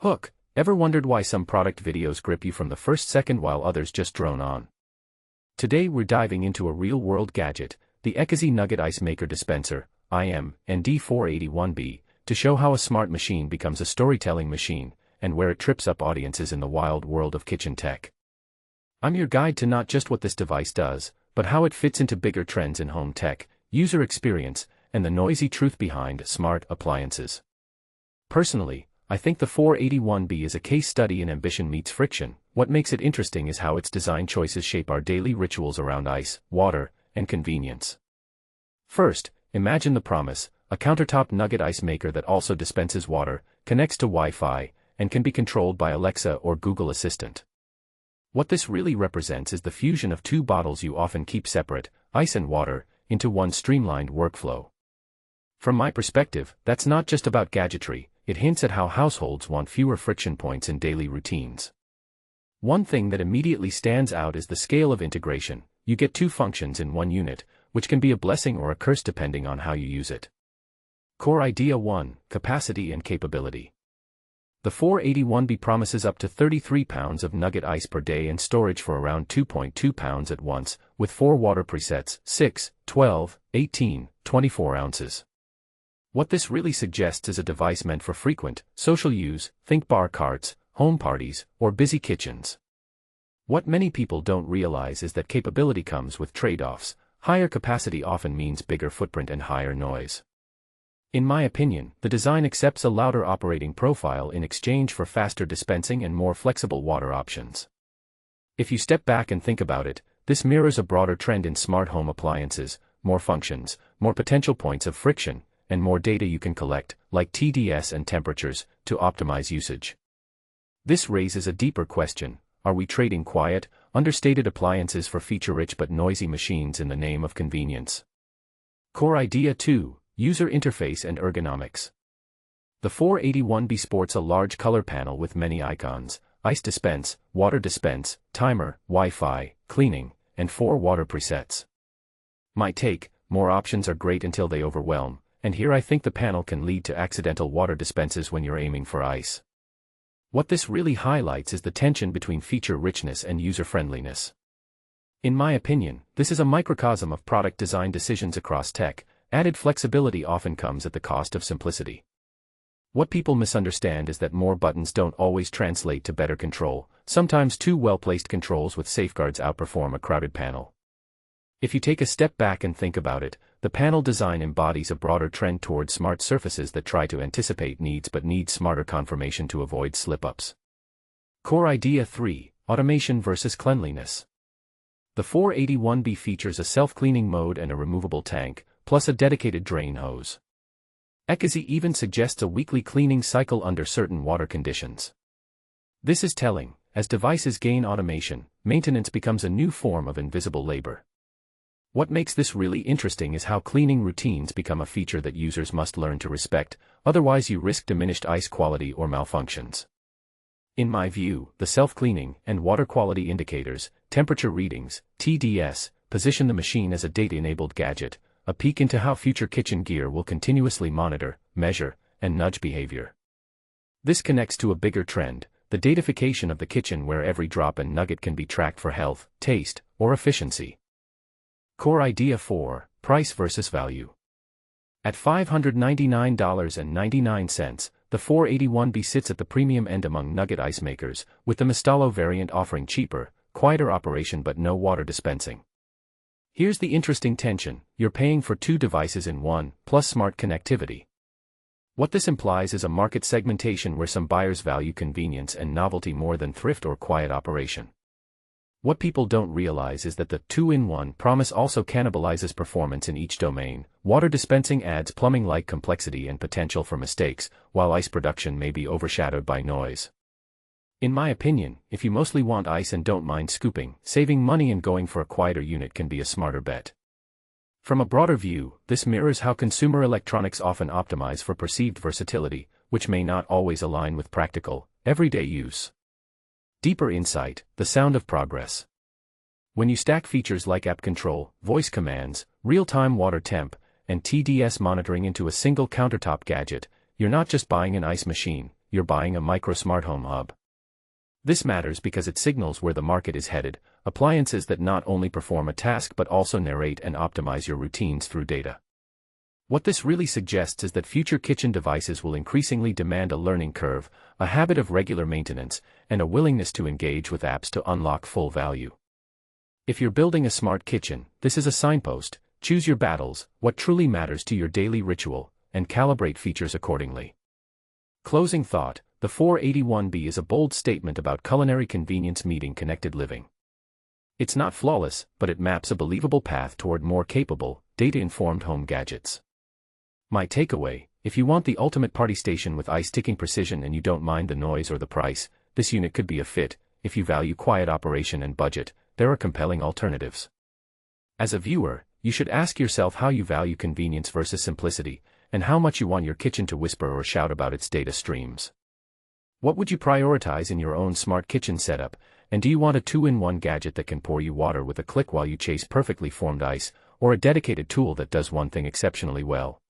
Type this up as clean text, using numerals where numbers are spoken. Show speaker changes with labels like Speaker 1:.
Speaker 1: Hook, ever wondered why some product videos grip you from the first second while others just drone on? Today we're diving into a real-world gadget, the Ecozy Nugget Ice Maker Dispenser, IM-ND481B, to show how a smart machine becomes a storytelling machine, and where it trips up audiences in the wild world of kitchen tech. I'm your guide to not just what this device does, but how it fits into bigger trends in home tech, user experience, and the noisy truth behind smart appliances. Personally, I think the 481B is a case study in ambition meets friction. What makes it interesting is how its design choices shape our daily rituals around ice, water, and convenience. First, imagine the promise: a countertop nugget ice maker that also dispenses water, connects to Wi-Fi, and can be controlled by Alexa or Google Assistant. What this really represents is the fusion of two bottles you often keep separate, ice and water, into one streamlined workflow. From my perspective, that's not just about gadgetry. It hints at how households want fewer friction points in daily routines. One thing that immediately stands out is the scale of integration. You get two functions in one unit, which can be a blessing or a curse depending on how you use it. Core idea 1: capacity and capability. The 481B promises up to 33 pounds of nugget ice per day and storage for around 2.2 pounds at once, with 4 water presets: 6, 12, 18, 24 ounces. What this really suggests is a device meant for frequent, social use, think bar carts, home parties, or busy kitchens. What many people don't realize is that capability comes with trade-offs. Higher capacity often means bigger footprint and higher noise. In my opinion, the design accepts a louder operating profile in exchange for faster dispensing and more flexible water options. If you step back and think about it, this mirrors a broader trend in smart home appliances: more functions, more potential points of friction, and more data you can collect, like TDS and temperatures, to optimize usage. This raises a deeper question: are we trading quiet, understated appliances for feature-rich but noisy machines in the name of convenience? Core idea 2: user interface and ergonomics. The 481B sports a large color panel with many icons: ice dispense, water dispense, timer, Wi-Fi, cleaning, and 4 water presets. My take: more options are great until they overwhelm. And here I think the panel can lead to accidental water dispenses when you're aiming for ice. What this really highlights is the tension between feature richness and user-friendliness. In my opinion, this is a microcosm of product design decisions across tech. Added flexibility often comes at the cost of simplicity. What people misunderstand is that more buttons don't always translate to better control. Sometimes two well-placed controls with safeguards outperform a crowded panel. If you take a step back and think about it, the panel design embodies a broader trend toward smart surfaces that try to anticipate needs but need smarter confirmation to avoid slip-ups. Core idea 3: automation versus cleanliness. The 481B features a self-cleaning mode and a removable tank, plus a dedicated drain hose. Ecozy even suggests a weekly cleaning cycle under certain water conditions. This is telling. As devices gain automation, maintenance becomes a new form of invisible labor. What makes this really interesting is how cleaning routines become a feature that users must learn to respect, otherwise you risk diminished ice quality or malfunctions. In my view, the self-cleaning and water quality indicators, temperature readings, TDS, position the machine as a data-enabled gadget, a peek into how future kitchen gear will continuously monitor, measure, and nudge behavior. This connects to a bigger trend: the datafication of the kitchen, where every drop and nugget can be tracked for health, taste, or efficiency. Core idea 4: price versus value. At $599.99, the 481B sits at the premium end among nugget ice makers, with the Mistallo variant offering cheaper, quieter operation but no water dispensing. Here's the interesting tension: you're paying for two devices in one, plus smart connectivity. What this implies is a market segmentation where some buyers value convenience and novelty more than thrift or quiet operation. What people don't realize is that the two-in-one promise also cannibalizes performance in each domain. Water dispensing adds plumbing-like complexity and potential for mistakes, while ice production may be overshadowed by noise. In my opinion, if you mostly want ice and don't mind scooping, saving money and going for a quieter unit can be a smarter bet. From a broader view, this mirrors how consumer electronics often optimize for perceived versatility, which may not always align with practical, everyday use. Deeper insight: the sound of progress. When you stack features like app control, voice commands, real-time water temp, and TDS monitoring into a single countertop gadget, you're not just buying an ice machine, you're buying a micro smart home hub. This matters because it signals where the market is headed, appliances that not only perform a task but also narrate and optimize your routines through data. What this really suggests is that future kitchen devices will increasingly demand a learning curve, a habit of regular maintenance, and a willingness to engage with apps to unlock full value. If you're building a smart kitchen, this is a signpost. Choose your battles, what truly matters to your daily ritual, and calibrate features accordingly. Closing thought, the 481B is a bold statement about culinary convenience meeting connected living. It's not flawless, but it maps a believable path toward more capable, data-informed home gadgets. My takeaway, if you want the ultimate party station with eye-sticking precision and you don't mind the noise or the price, this unit could be a fit. If you value quiet operation and budget, there are compelling alternatives. As a viewer, you should ask yourself how you value convenience versus simplicity, and how much you want your kitchen to whisper or shout about its data streams. What would you prioritize in your own smart kitchen setup, and do you want a two-in-one gadget that can pour you water with a click while you chase perfectly formed ice, or a dedicated tool that does one thing exceptionally well?